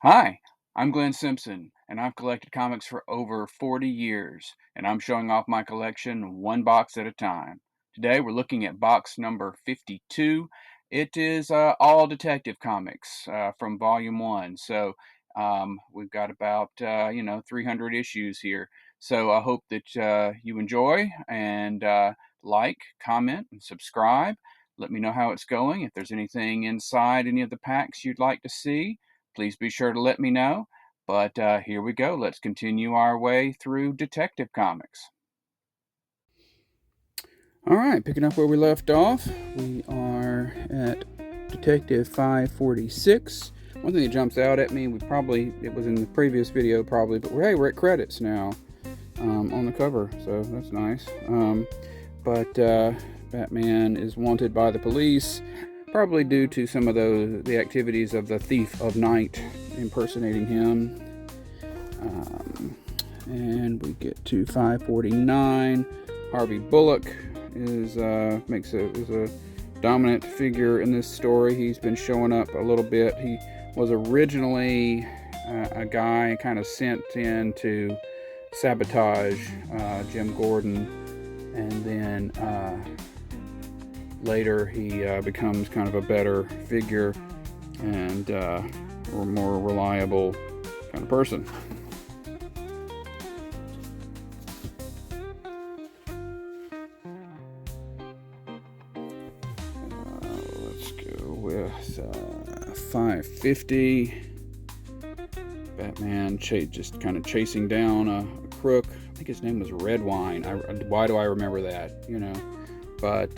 Hi, I'm Glenn Simpson, and I've collected comics for over 40 years, and I'm showing off my collection one box at a time. Today we're looking at box number 52. It is all Detective Comics from Volume 1. So we've got about, 300 issues here. So I hope that you enjoy and like, comment, and subscribe. Let me know how it's going. If there's anything inside any of the packs you'd like to see, please be sure to let me know. But here we go. Let's continue our way through Detective Comics. All right, picking up where we left off, we are at Detective 546. One thing that jumps out at me, it was in the previous video probably, but we're at credits now on the cover, so that's nice. But Batman is wanted by the police, probably due to some of the activities of the Thief of Night impersonating him. And we get to 549. Harvey Bullock is a dominant figure in this story. He's been showing up a little bit. He was originally a guy kind of sent in to sabotage Jim Gordon, and then later he becomes kind of a better figure and a more reliable kind of person. Let's go with 550. Batman just kind of chasing down a crook. I think his name was Redwine. Why do I remember that? But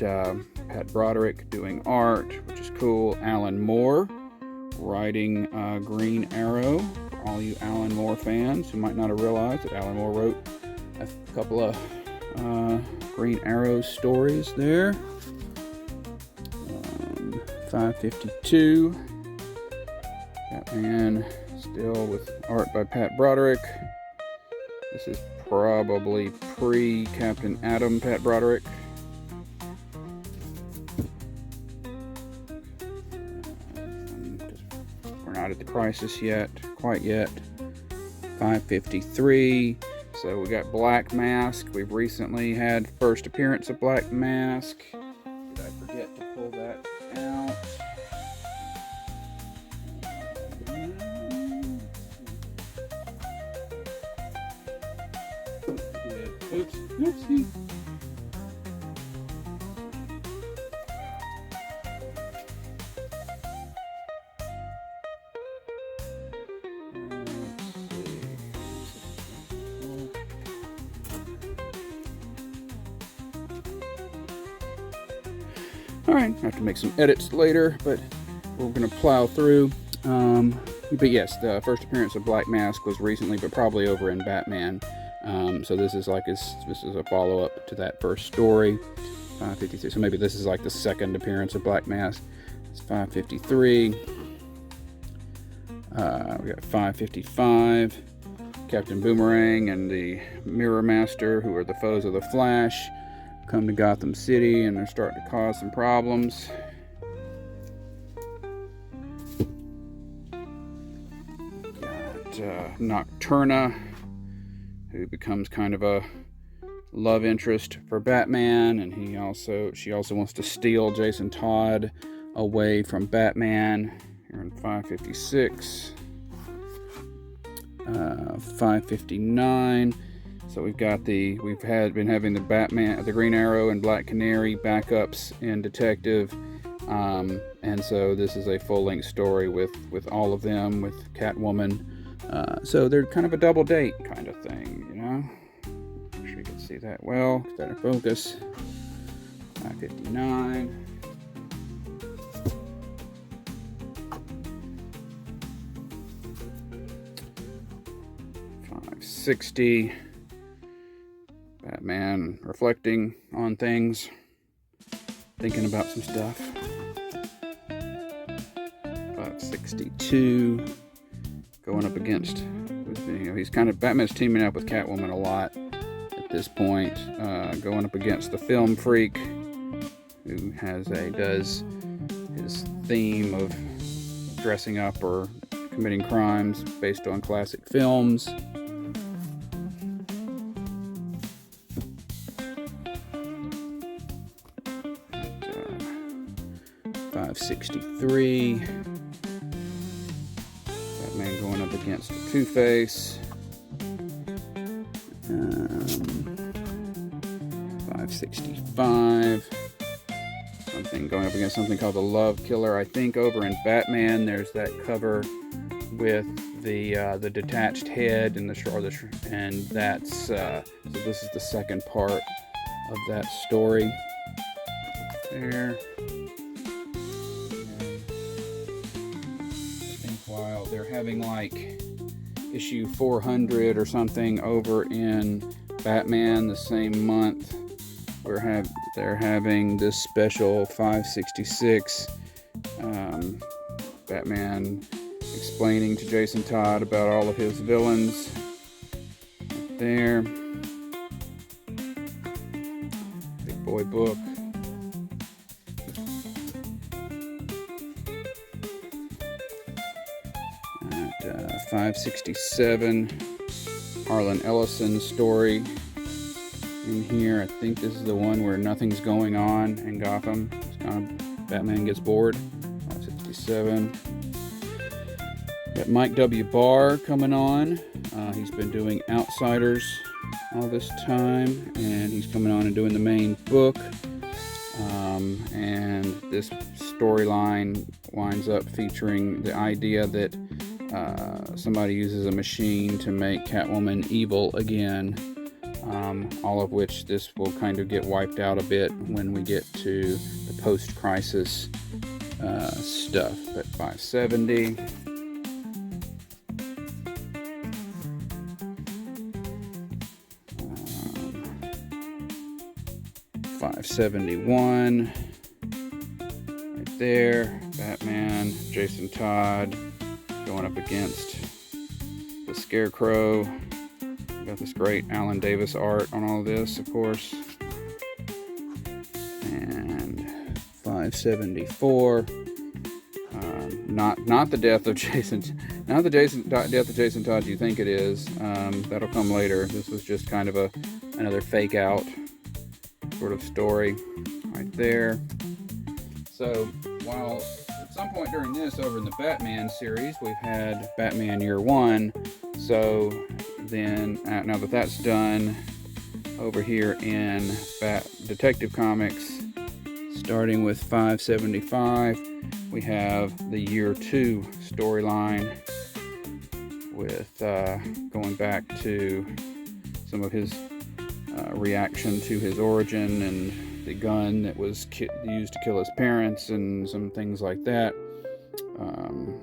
Pat Broderick doing art, which is cool. Alan Moore writing Green Arrow. For all you Alan Moore fans who might not have realized that Alan Moore wrote a couple of Green Arrow stories there. 552. Batman still with art by Pat Broderick. This is probably pre-Captain Atom Pat Broderick. We're not at the crisis quite yet. 553. So we got Black Mask. We've recently had first appearance of Black Mask. Did I forget to pull that out? Oops, oopsie. Alright, I have to make some edits later, but we're going to plow through. But yes, the first appearance of Black Mask was recently, but probably over in Batman. So this is a follow-up to that first story. 553. So maybe this is like the second appearance of Black Mask. It's 553. We got 555. Captain Boomerang and the Mirror Master, who are the foes of the Flash, come to Gotham City, and they're starting to cause some problems. Got Nocturna, who becomes kind of a love interest for Batman, and she also wants to steal Jason Todd away from Batman. Here in 556. 559. So we've been having the Green Arrow and Black Canary backups in Detective, and so this is a full-length story with all of them, with Catwoman. So they're kind of a double date kind of thing, Make sure you can see that well. Get that in focus. 559. 560. Batman reflecting on things, thinking about some stuff. 562. Going up against, Batman's teaming up with Catwoman a lot at this point. Going up against the Film Freak, who does his theme of dressing up or committing crimes based on classic films. 563. Batman going up against Two-Face. 565. Something going up against something called the Love Killer. I think over in Batman there's that cover with the detached head and and that's so this is the second part of that story. There. I think while they're having like issue 400 or something over in Batman the same month, they're having this special 566 Batman explaining to Jason Todd about all of his villains. Right there. Big boy book. At 567, Harlan Ellison's story in here. I think this is the one where nothing's going on in Gotham. It's kind of Batman gets bored. 567. Got Mike W. Barr coming on. He's been doing Outsiders all this time, and he's coming on and doing the main book. And this storyline winds up featuring the idea that somebody uses a machine to make Catwoman evil again. All of which this will kind of get wiped out a bit when we get to the post-crisis stuff. But 570. 571. Right there. Batman, Jason Todd going up against the Scarecrow. Got this great Alan Davis art on all of this, of course. And 574. Not the death of Jason. Not the death of Jason Todd you think it is. That'll come later. This was just kind of another fake out sort of story right there. So while at some point during this, over in the Batman series, we've had Batman Year One. So then, now that that's done, over here in Detective Comics, starting with 575, we have the Year 2 storyline with going back to some of his reaction to his origin and the gun that was used to kill his parents and some things like that. So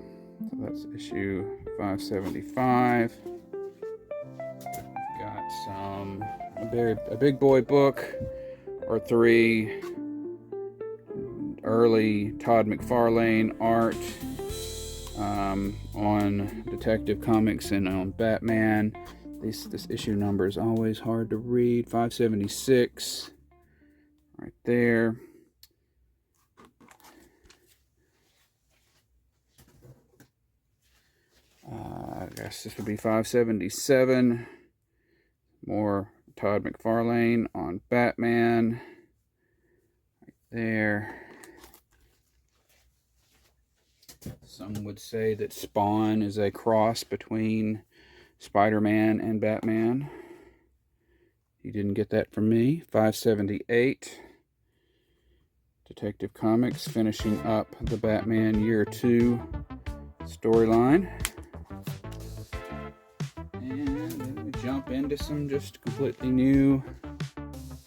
that's issue 575. Got a big boy book or three, early Todd McFarlane art on Detective Comics and on Batman. This issue number is always hard to read. 576 right there. I guess this would be 577. More Todd McFarlane on Batman. Right there. Some would say that Spawn is a cross between Spider-Man and Batman. You didn't get that from me. 578. Detective Comics finishing up the Batman Year 2 storyline. And then we jump into some just completely new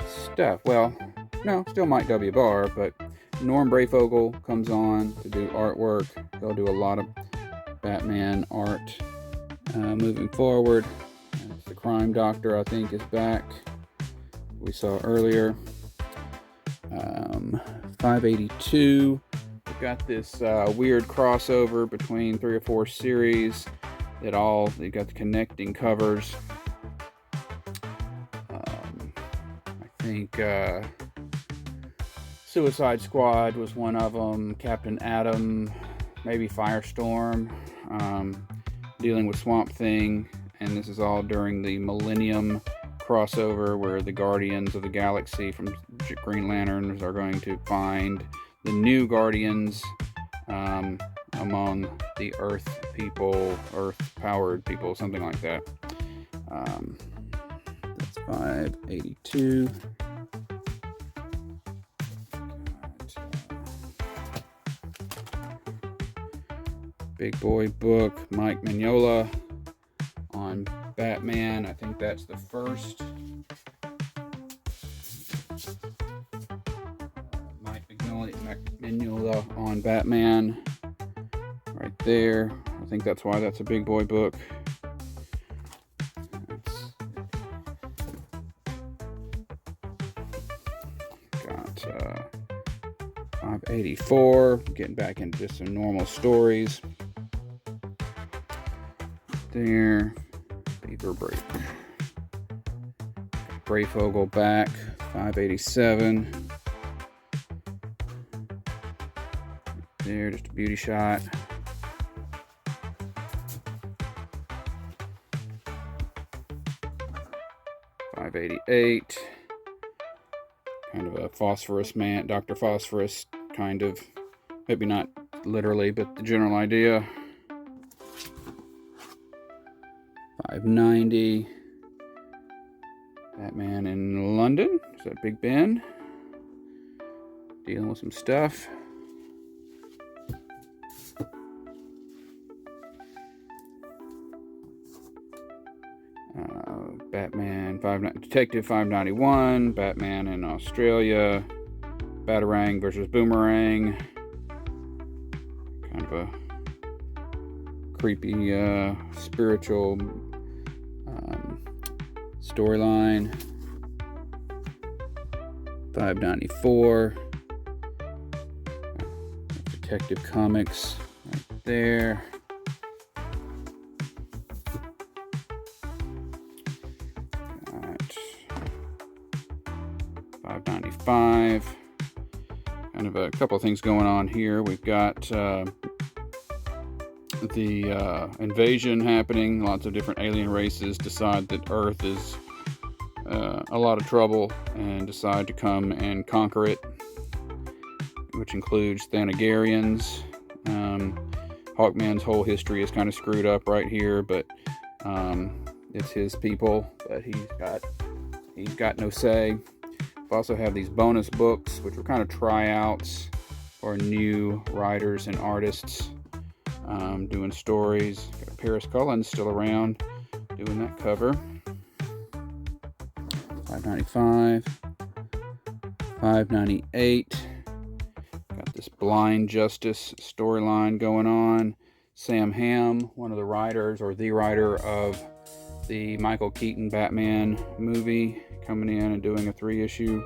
stuff. Well, no, still Mike W. Barr, but Norm Brayfogle comes on to do artwork. He'll do a lot of Batman art moving forward. The Crime Doctor, I think, is back. We saw earlier. 582. We've got this weird crossover between 3 or 4 series that they got the connecting covers. I think Suicide Squad was one of them. Captain Atom, maybe Firestorm, dealing with Swamp Thing, and this is all during the Millennium crossover where the Guardians of the Galaxy from Green Lanterns are going to find the new Guardians among the Earth people, Earth-powered people, something like that. That's 582. Big Boy book, Mike Mignola on Batman. I think that's the first. Mike Mignola on Batman. Right there. I think that's why that's a Big Boy book. Got 584. Getting back into just some normal stories. There. Beaver Break. Brayfogle back. 587. There, just a beauty shot. $588. Kind of a Phosphorus man, Dr. Phosphorus, kind of. Maybe not literally, but the general idea. 590. Batman in London. Is that Big Ben? Dealing with some stuff. Batman, Detective 591, Batman in Australia, Batarang versus Boomerang. Kind of a creepy spiritual storyline. 594. Detective Comics right there. Got 595. Kind of a couple of things going on here. We've got the invasion happening. Lots of different alien races decide that Earth is a lot of trouble and decide to come and conquer it, which includes Thanagarians. Hawkman's whole history is kind of screwed up right here, but it's his people, but he's got no say. We also have these bonus books, which were kind of tryouts for new writers and artists doing stories. Got Paris Cullen's still around doing that cover. 595. 598. Got this Blind Justice storyline going on. Sam Hamm, one of the writers, or the writer of the Michael Keaton Batman movie, coming in and doing a 3-issue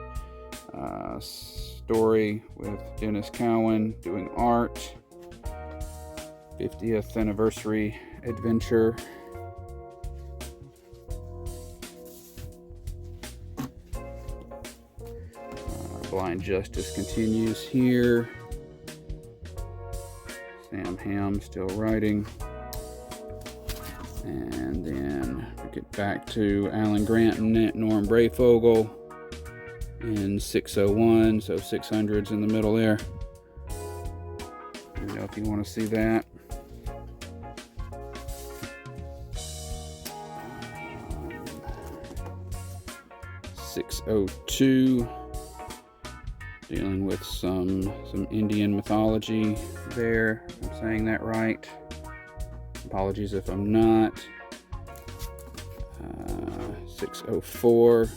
story with Dennis Cowan doing art. 50th anniversary adventure. Blind Justice continues here. Sam Hamm still writing. And then we get back to Alan Grant and Norm Brayfogle in 601, so 600's in the middle there. Let me know if you want to see that. 602, dealing with some Indian mythology there. If I'm saying that right. Apologies if I'm not. 604,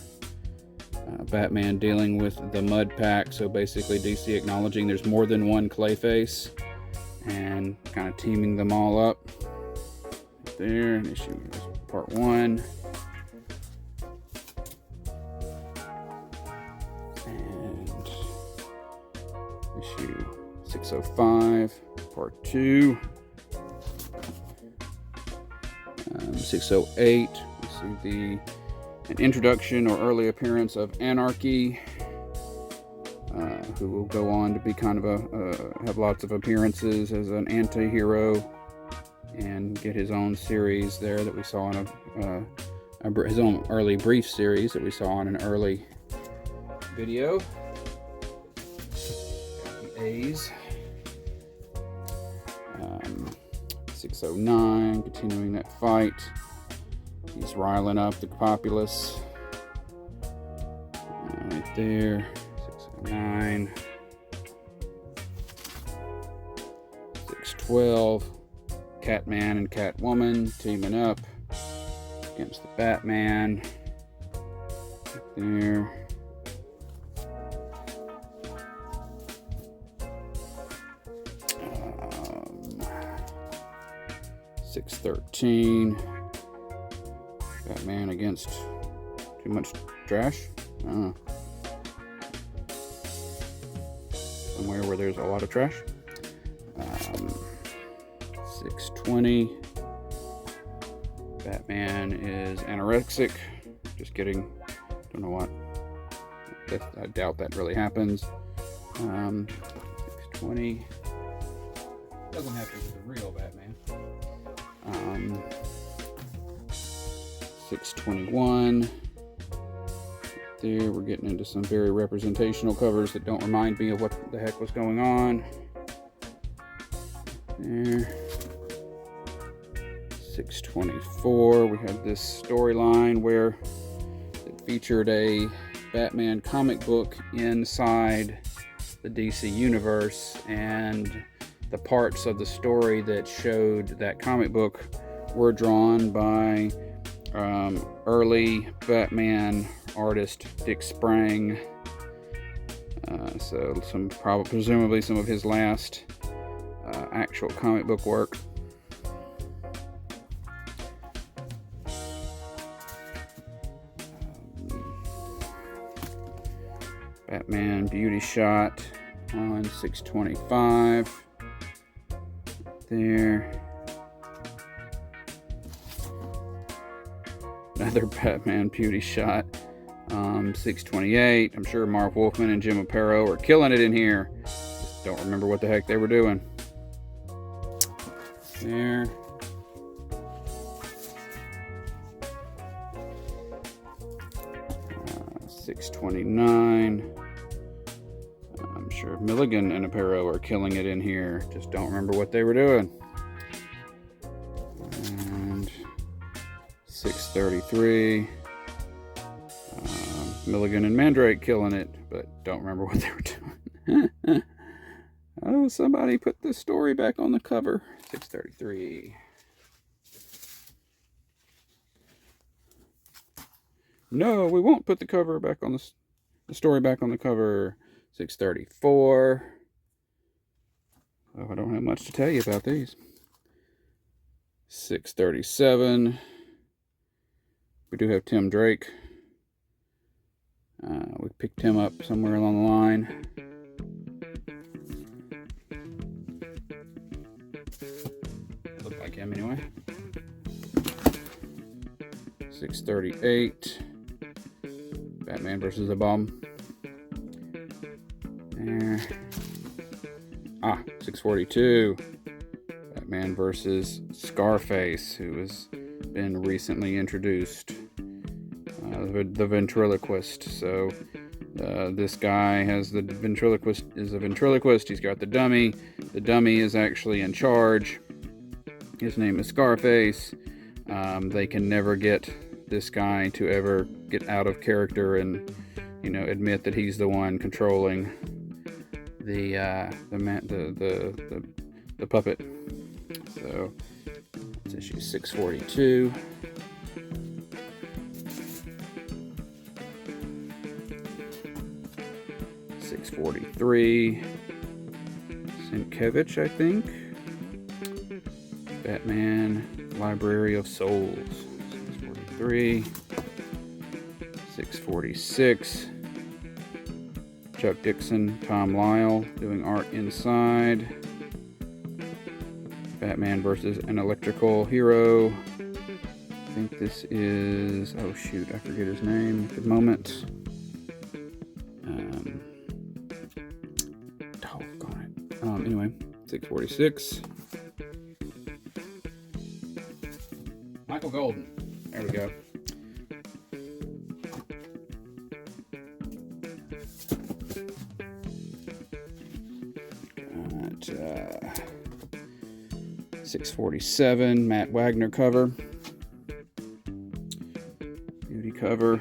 Batman dealing with the Mud Pack. So basically DC acknowledging there's more than one Clayface and kind of teaming them all up. There, issue part 1. And issue 605, part 2. 608, we see an introduction or early appearance of Anarky, who will go on to be kind of have lots of appearances as an anti-hero and get his own series there that we saw in his own early brief series that we saw in an early video. The A's. 609, continuing that fight. He's riling up the populace. Right there. 609. 612. Catman and Catwoman teaming up against the Batman. Right there. 613. Batman against too much trash. Somewhere where there's a lot of trash. 620. Batman is anorexic. Just kidding. Don't know what. I doubt that really happens. 620. Doesn't have to be the real Batman. 621. There, we're getting into some very representational covers that don't remind me of what the heck was going on. There. 624. We had this storyline where it featured a Batman comic book inside the DC universe, and the parts of the story that showed that comic book were drawn by early Batman artist Dick Sprang. So presumably some of his last actual comic book work. Batman beauty shot on 625. There. Another Batman beauty shot. 628. I'm sure Marv Wolfman and Jim Aparo are killing it in here. Just don't remember what the heck they were doing. There. Uh, 629. I'm sure Milligan and Aparo are killing it in here. Just don't remember what they were doing. And 633. Milligan and Mandrake killing it, but don't remember what they were doing. Oh, somebody put the story back on the cover. 633. No, we won't put the cover back on the story back on the cover. 634. Oh, I don't have much to tell you about these. 637. We do have Tim Drake. We picked him up somewhere along the line. Looked like him anyway. 638. Batman versus the Bomb. There. 642. Batman versus Scarface, who has been recently introduced. The Ventriloquist. So this guy has the ventriloquist, is a ventriloquist. He's got the dummy. The dummy is actually in charge. His name is Scarface. They can never get this guy to ever get out of character and, admit that he's the one controlling the puppet. So it's issue 642. 643. Sienkiewicz, I think. Batman Library of Souls. 643. 646. Chuck Dixon, Tom Lyle doing art inside. Batman versus an electrical hero. I think this is, oh shoot, I forget his name at the moment. 646. Michael Golden. There we go. Got 647 Matt Wagner cover. Beauty cover.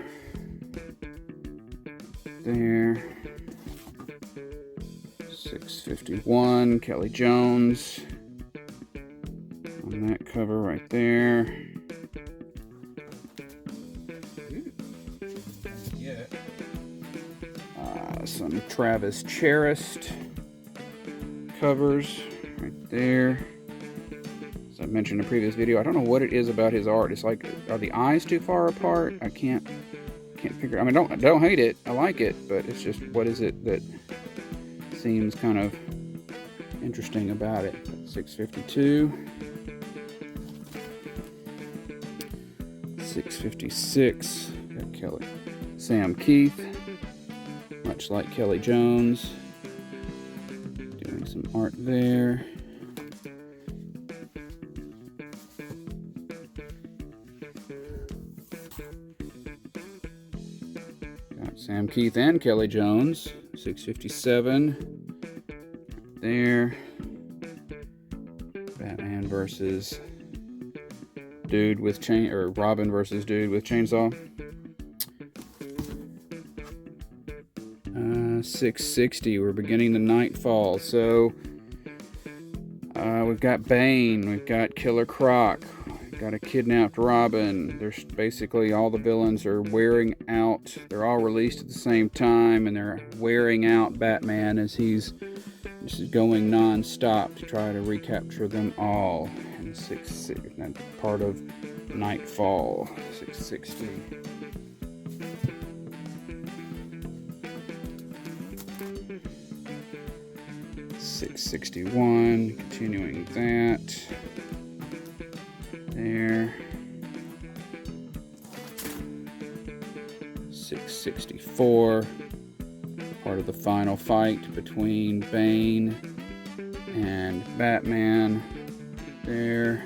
There. 651 Kelly Jones on that cover right there. Some Travis Charest covers right there. As I mentioned in a previous video, I don't know what it is about his art. It's like, are the eyes too far apart? I can't figure. I mean, don't hate it. I like it, but it's just, what is it that seems kind of interesting about it? 652, 656. Got Kelly, Sam Keith, much like Kelly Jones, doing some art there. Got Sam Keith and Kelly Jones. 657 there. Batman versus dude with chain, or Robin versus dude with chainsaw. 660. We're beginning the Nightfall. So we've got Bane, we've got Killer Croc, we've got a kidnapped Robin. There's basically all the villains are wearing out. They're all released at the same time, and they're wearing out Batman as he's just going non-stop to try to recapture them all. And that's part of Nightfall. 660. 661, continuing that. There. 664, part of the final fight between Bane and Batman. There.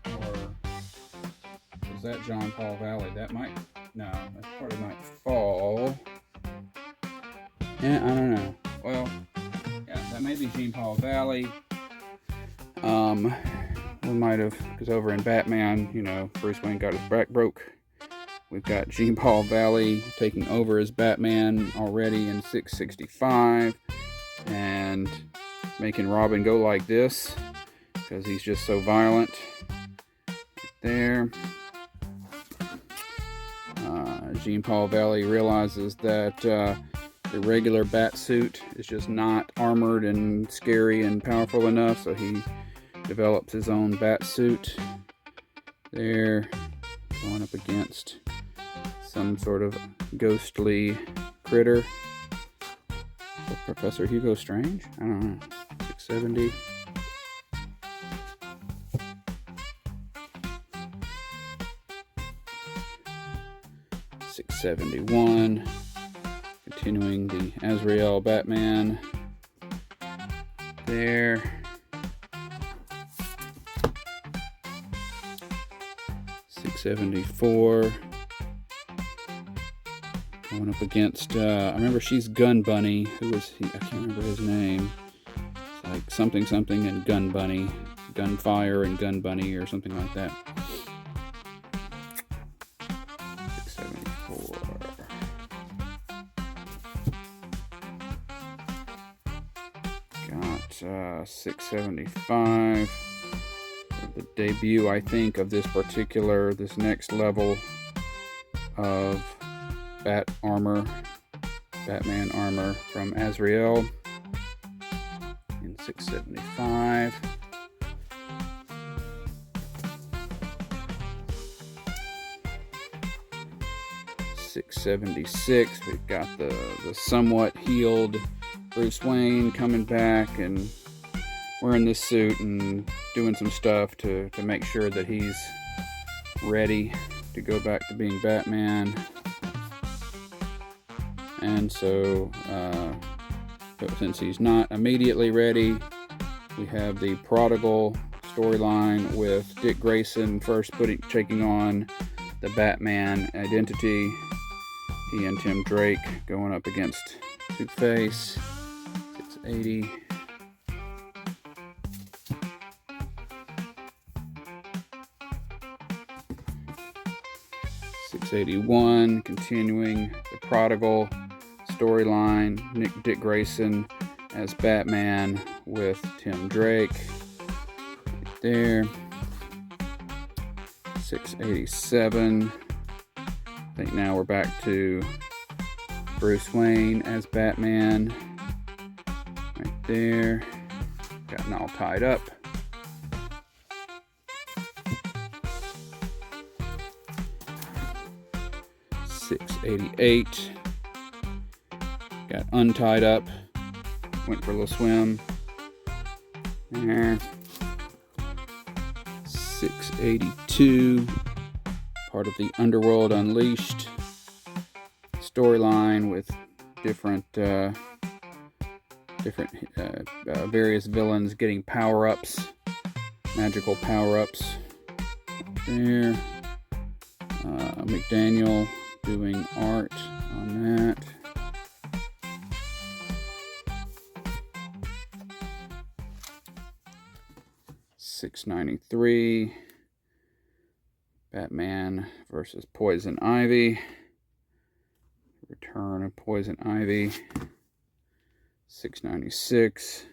Or was that John Paul Valley? That might, no, that's part of Nightfall. Yeah, I don't know. Well, yeah, that may be Jean Paul Valley. We might have, because over in Batman, you know, Bruce Wayne got his back broke. We've got Jean Paul Valley taking over as Batman already in 665 and making Robin go like this because he's just so violent. There. Jean Paul Valley realizes that the regular bat suit is just not armored and scary and powerful enough, so he develops his own bat suit. There, going up against some sort of ghostly critter. Is that Professor Hugo Strange? I don't know. 670. $671. Continuing the Azrael Batman. There. 674. Going up against, I remember she's Gunbunny. Who was he? I can't remember his name. It's like something and Gunbunny. Gunfire and Gunbunny or something like that. 674. Got 675. The debut, I think, of this next level of Batman armor from Azrael in 675. $676. We've got the somewhat healed Bruce Wayne coming back and wearing this suit and doing some stuff to make sure that he's ready to go back to being Batman. And so So since he's not immediately ready, we have the Prodigal storyline with Dick Grayson first taking on the Batman identity. He and Tim Drake going up against Two-Face. 680. $681, continuing the Prodigal storyline. Dick Grayson as Batman with Tim Drake. Right there. 687. I think now we're back to Bruce Wayne as Batman. Right there. Gotten all tied up. $688. Got untied up. Went for a little swim. There. $682. Part of the Underworld Unleashed storyline with different various villains getting power-ups, magical power-ups. There. McDaniel doing art on that. $693. Batman versus Poison Ivy. Return of Poison Ivy. $696.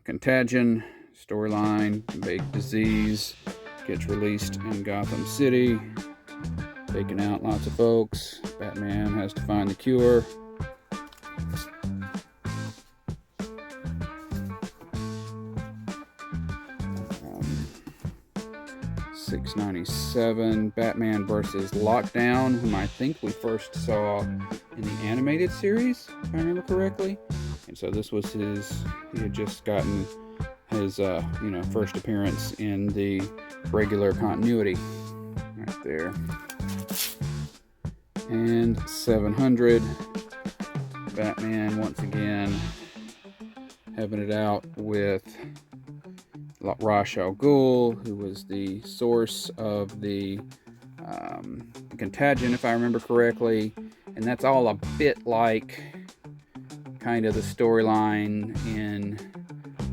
Contagion storyline. Vague disease gets released in Gotham City, taking out lots of folks. Batman has to find the cure. $697. Batman versus Lockdown, whom I think we first saw in the animated series, if I remember correctly. And so this was he had just gotten his, first appearance in the regular continuity. Right there. And 700. Batman once again having it out with Ra's al Ghul, who was the source of the contagion, if I remember correctly. And that's all a bit like kind of the storyline in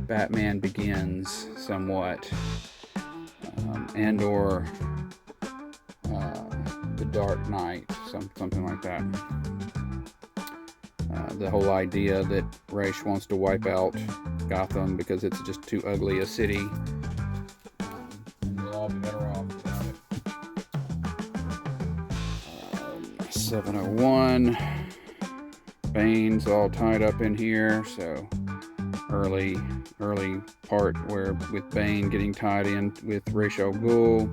Batman Begins, somewhat. And/or The Dark Knight, something like that. The whole idea that Ra's wants to wipe out Gotham because it's just too ugly a city. And we'll all be better off without it. 701. Bane's all tied up in here, so early part where with Bane getting tied in with Ra's al Ghul.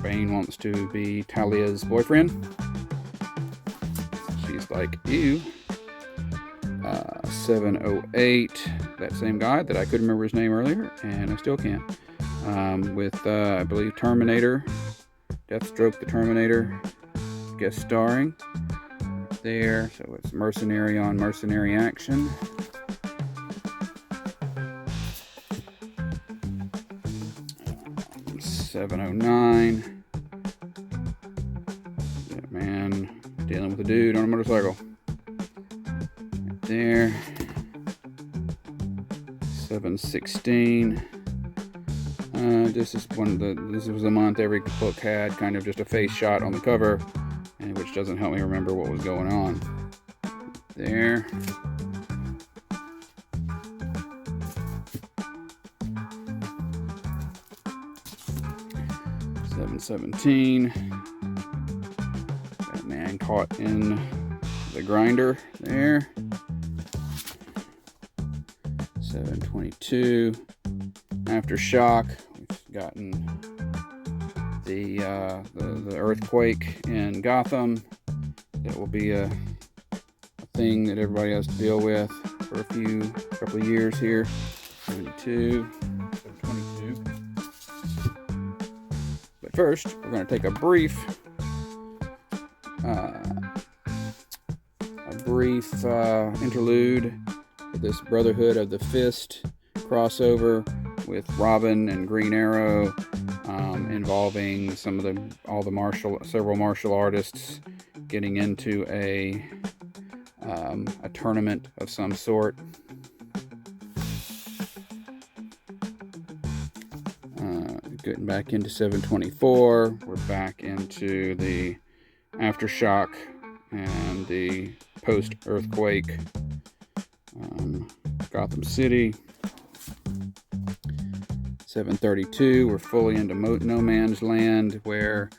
Bane wants to be Talia's boyfriend. She's like, ew. 708, that same guy that I couldn't remember his name earlier, and I still can't. With, I believe, Terminator, Deathstroke the Terminator, guest starring there. So it's mercenary on mercenary action. $709. That man dealing with a dude on a motorcycle. Right there. $716. This was a month every book had kind of just a face shot on the cover, and which doesn't help me remember what was going on. There. $717. That man caught in the grinder there. $722. Aftershock. We've gotten the earthquake in Gotham. That will be a thing that everybody has to deal with for a couple of years here. 722. But first, we're going to take a brief brief interlude with this Brotherhood of the Fist crossover with Robin and Green Arrow, involving several martial artists getting into a tournament of some sort. Getting back into 724, we're back into the aftershock and the post-earthquake Gotham City. 732, we're fully into no man's land, where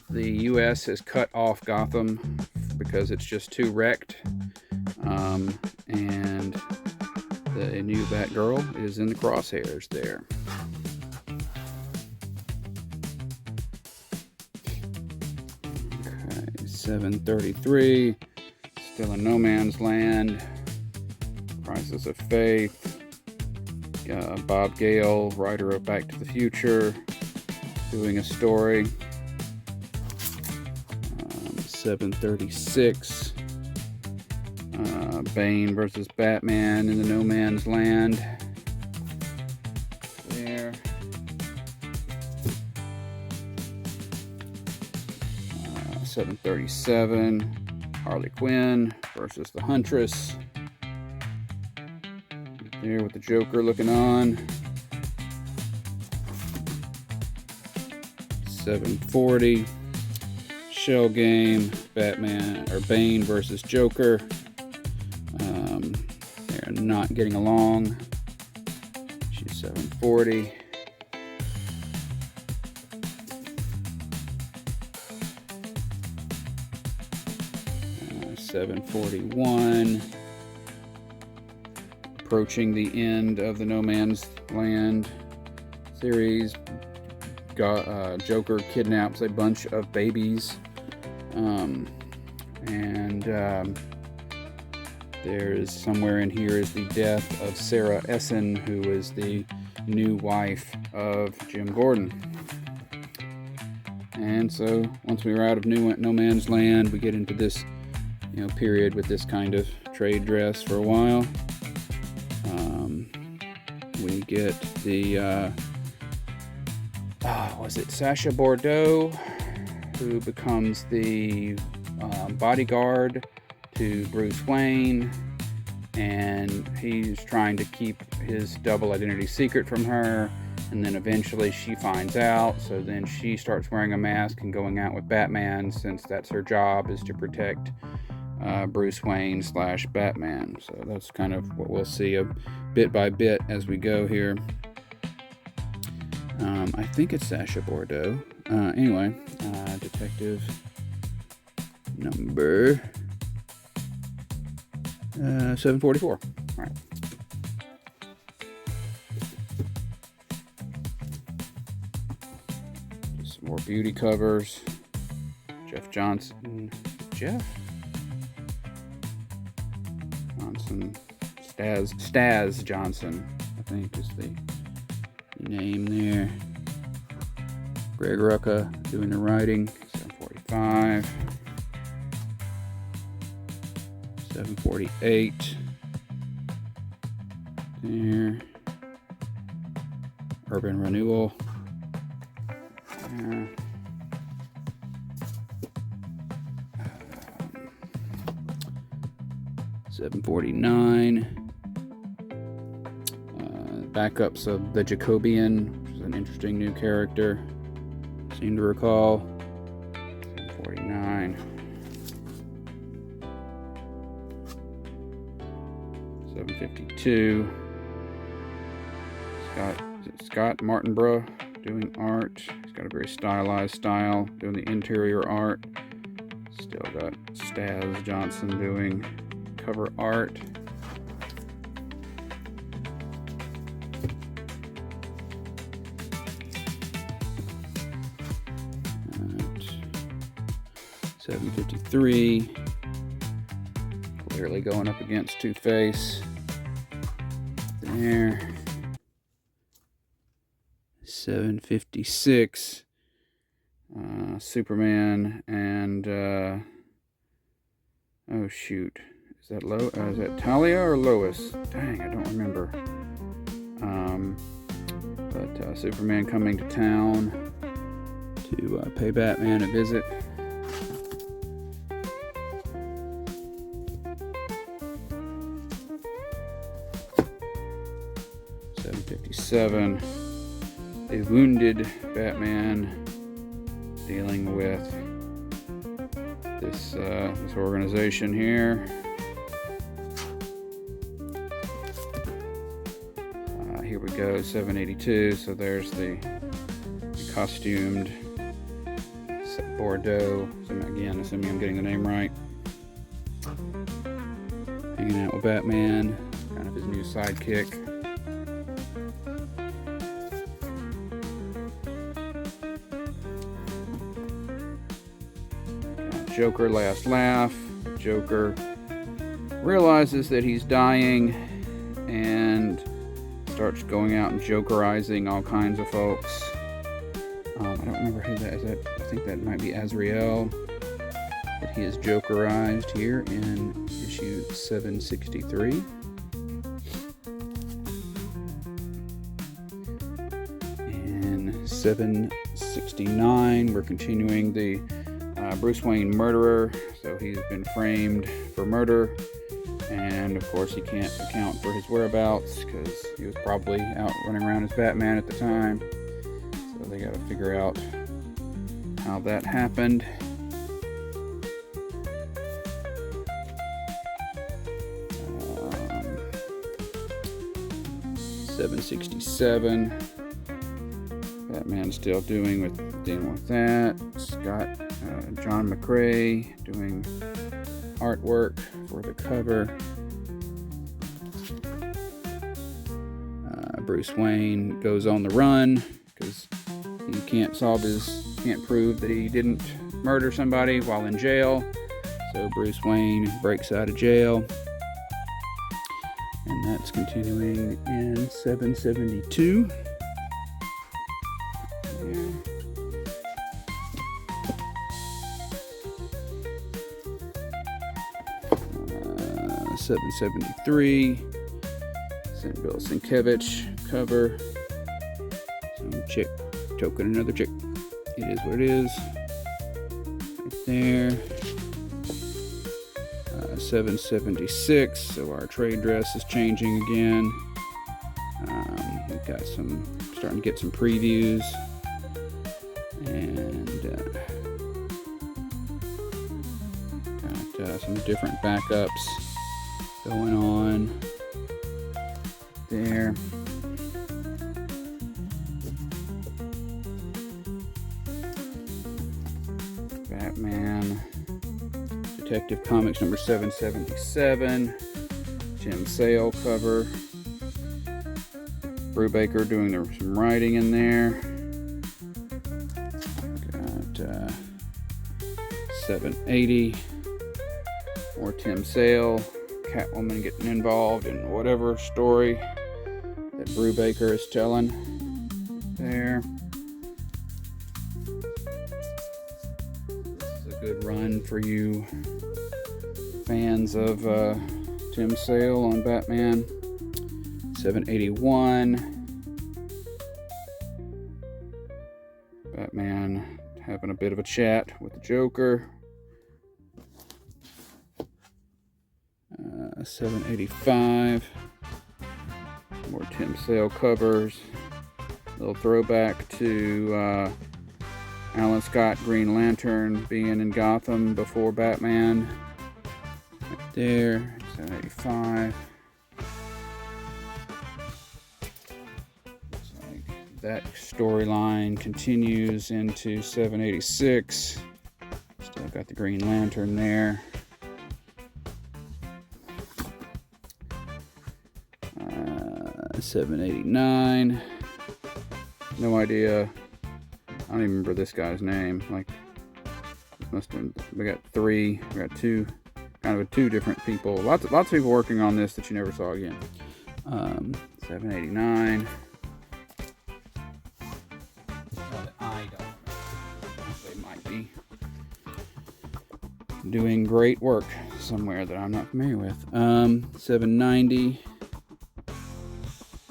the U.S. has cut off Gotham because it's just too wrecked, and the new Batgirl is in the crosshairs there. Okay, 733, still in no man's land. Crisis of Faith. Bob Gale, writer of Back to the Future, doing a story. 736. Bane versus Batman in the no man's land. There. 737. Harley Quinn versus the Huntress. There with the Joker looking on. 740. Shell Game, Bane versus Joker. They're not getting along. She's 740. 741. Approaching the end of the No Man's Land series. Joker kidnaps a bunch of babies, there's somewhere in here is the death of Sarah Essen, who is the new wife of Jim Gordon. And so once we were out of No Man's Land, we get into this period with this kind of trade dress for a while. We get the was it Sacha Bordeaux, who becomes the bodyguard to Bruce Wayne, and he's trying to keep his double identity secret from her, and then eventually she finds out, so then she starts wearing a mask and going out with Batman, since that's her job, is to protect Bruce Wayne / Batman. So that's kind of what we'll see a bit by bit as we go here. I think it's Sacha Bordeaux. Anyway, detective number 744. All right. Just some more beauty covers. Jeff Johnson. Staz Johnson, I think is the name there. Greg Rucka doing the writing. 745. 748. There. Urban Renewal. There. 749. Backups of the Jacobian, which is an interesting new character. Seem to recall. 749. 752. Scott Martinborough doing art. He's got a very stylized style, doing the interior art. Still got Staz Johnson doing cover art. 753. Clearly going up against Two-Face. There. 756. Superman and oh shoot, Is that Talia or Lois? Dang, I don't remember. But Superman coming to town to pay Batman a visit. '57. A wounded Batman dealing with this organization here. Here we go, 782. So there's the costumed Bordeaux. Again, assuming I'm getting the name right. Hanging out with Batman, kind of his new sidekick. Joker last laugh. Joker realizes that he's dying and starts going out and jokerizing all kinds of folks. I don't remember who that is. I think that might be Azrael that he is jokerized here in issue 763. In 769, we're continuing the Bruce Wayne murderer. So he's been framed for murder, and of course he can't account for his whereabouts because he was probably out running around as Batman at the time. So they got to figure out how that happened. Um, 767. Batman's still dealing with that. John McCrae doing artwork for the cover. Bruce Wayne goes on the run because he can't prove that he didn't murder somebody while in jail. So Bruce Wayne breaks out of jail. And that's continuing in 772. 773. Bill Sienkiewicz cover. Some chick token another chick. It is what it is. Right there. 776. So our trade dress is changing again. We've got starting to get some previews. And got some different backups going on there. Batman Detective Comics number 777. Tim Sale cover. Brubaker doing some writing in there. Got 780. More Tim Sale. Catwoman getting involved in whatever story that Brubaker is telling there. This is a good run for you fans of Tim Sale on Batman. 781. Batman having a bit of a chat with the Joker. 785. More Tim Sale covers. A little throwback to Alan Scott Green Lantern being in Gotham before Batman. Right there. 785. Looks like that storyline continues into 786. Still got the Green Lantern there. 789. No idea. I don't even remember this guy's name. Like, must have been, we got two, kind of two different people. Lots of people working on this that you never saw again. 789. I don't know. They might be doing great work. somewhere that I'm not familiar with. 790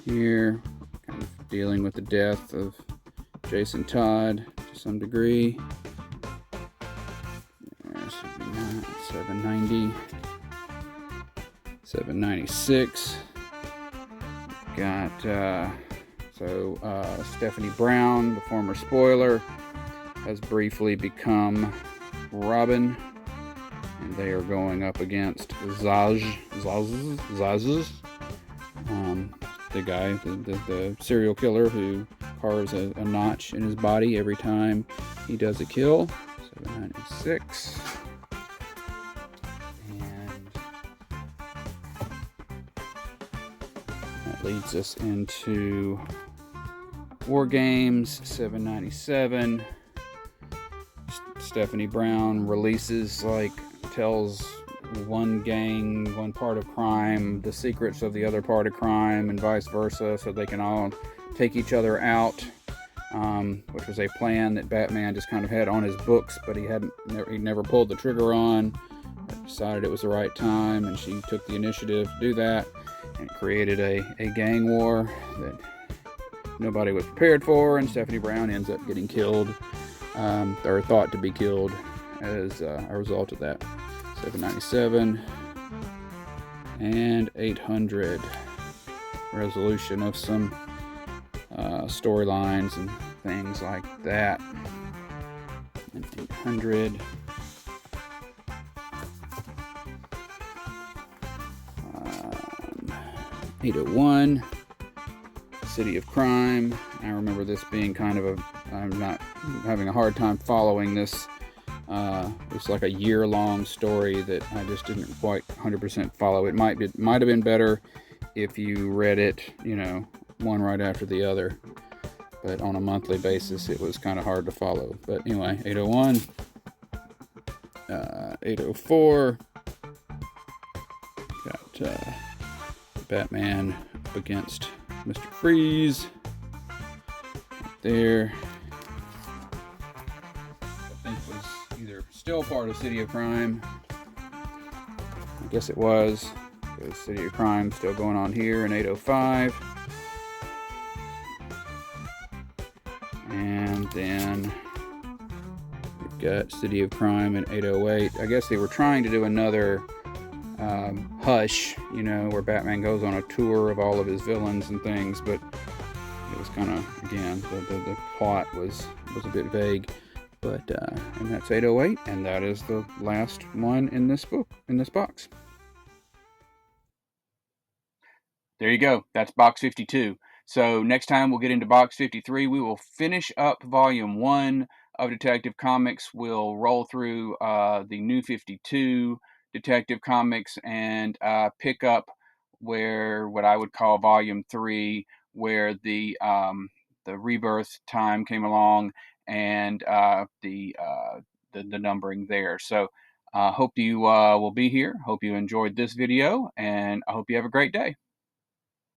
here, kind of dealing with the death of Jason Todd to some degree. 790, 796. Got Stephanie Brown, the former spoiler, has briefly become Robin, and they are going up against Zaz, the guy, the serial killer who carves a notch in his body every time he does a kill. 796. And that leads us into War Games. 797. Stephanie Brown releases, tells one gang, one part of crime, the secrets of the other part of crime, and vice versa, so they can all take each other out, which was a plan that Batman just kind of had on his books, but he never pulled the trigger on. Decided it was the right time, and she took the initiative to do that, and created a gang war that nobody was prepared for, and Stephanie Brown ends up getting killed, or thought to be killed as a result of that. 797 and 800. Resolution of some storylines and things like that. And 800. 801. City of Crime. I remember this being kind of I'm having a hard time following this. It's like a year-long story that I just didn't quite 100% follow. It might have been better if you read it, one right after the other. But on a monthly basis, it was kind of hard to follow. But anyway, 801, 804. Got Batman up against Mr. Freeze. Right there. Still part of City of Crime. I guess it was, because City of Crime still going on here in 805. And then we've got City of Crime in 808. I guess they were trying to do another Hush, where Batman goes on a tour of all of his villains and things, but it was kind of, again, the plot was a bit vague. But and that's 808, and that is the last one in this box. There you go. That's box 52. So next time we'll get into box 53. We will finish up volume 1 of Detective Comics. We'll roll through the new 52 Detective Comics and pick up what I would call volume 3, where the rebirth time came along, and the numbering there. So hope you will be here. Hope you enjoyed this video, and I hope you have a great day.